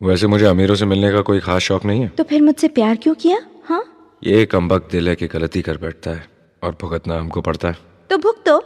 वैसे मुझे अमीरों से मिलने का कोई खास शौक नहीं है। तो फिर मुझसे प्यार क्यों किया? हाँ, ये कमबख्त दिल है कि गलती कर बैठता है और भुगतना हमको पड़ता है। तो भुगतो।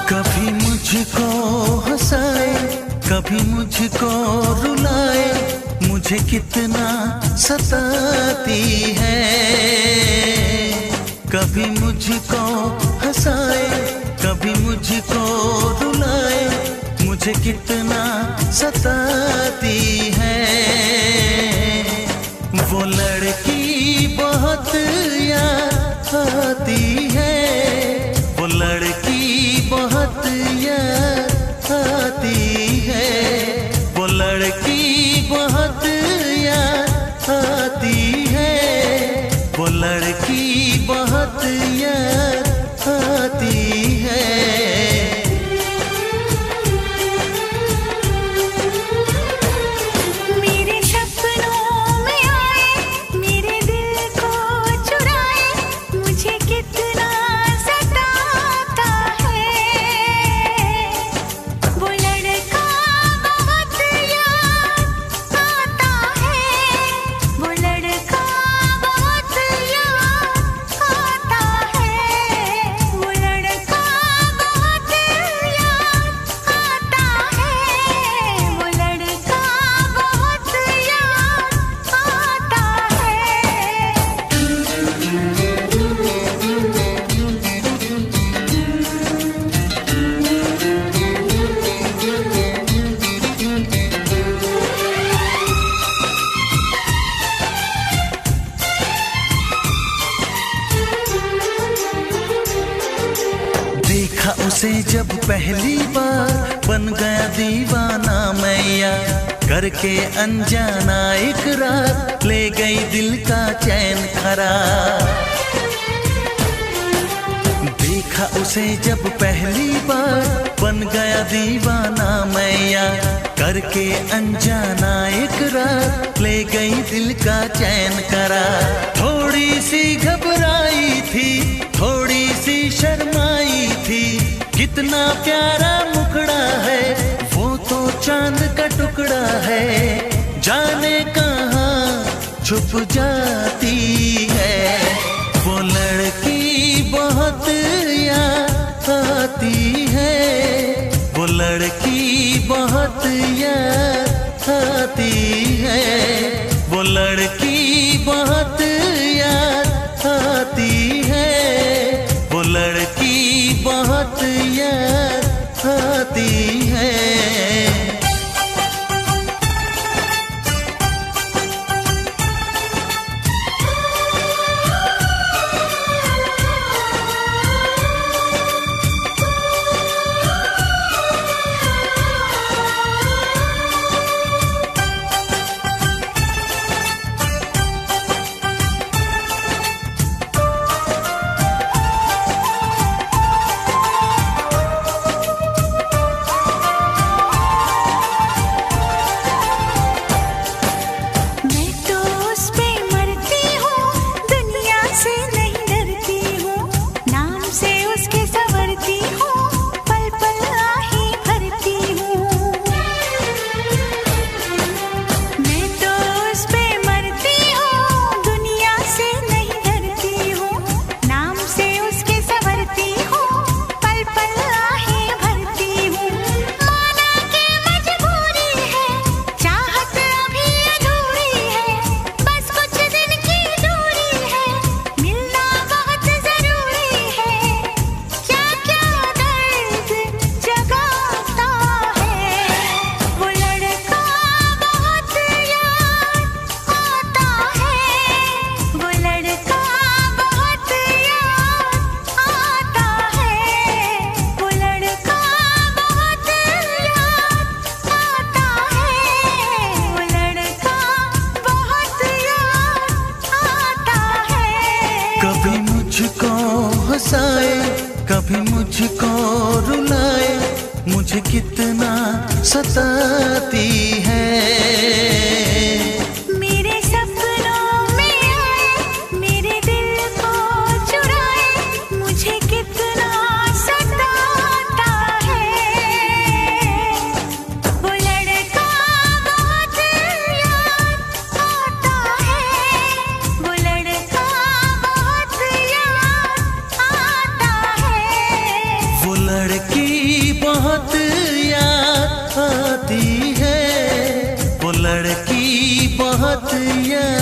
कभी मुझको हंसाए, कभी मुझको रुलाए, मुझे कितना सताती है। कभी मुझको हंसाए, कभी मुझको रुलाए, मुझे कितना सताती है। वो लड़की बहुत याद आती है, वो लड़की बहुत याद आती है, वो लड़की बहुत याद आती है, वो लड़की बहुत याद आती है। मेरे सपनों में आए, मेरे दिल को चुराए, मुझे कितना सताता है। वो लड़का बहुत याद आता है, वो लड़का बहुत याद आता है, वो लड़का बहुत याद आता है, वो लड़का बहुत याद आता देखा उसे जब पहली बार, बन गया दीवाना मैया, करके अनजाना इकरार, ले गई दिल का चैन करार। देखा उसे जब पहली बार, बन गया दीवाना मैया, करके अनजाना इकरार, ले गई दिल का चैन करार। थोड़ी सी घबराई थी, थोड़ी सी शर्माई थी, कितना प्यारा मुखड़ा है, वो तो चांद का टुकड़ा है, जाने कहाँ छुप जाती है। वो लड़की बहुत याद आती है, वो लड़की बहुत याद आती है, वो लड़की बहुत याद आती है, वो लड़की बहुत याद आती है। हंसाए, कभी मुझको रुलाए, मुझे कितना सताती है। मेरे सपनों में आए, मेरे दिल को चुराए, मुझे कितना सताता है। वो लड़का बहुत याद आता है, वो लड़का बहुत याद आता है। वो लड़की बहुत याद आती है, वो लड़की बहुत याद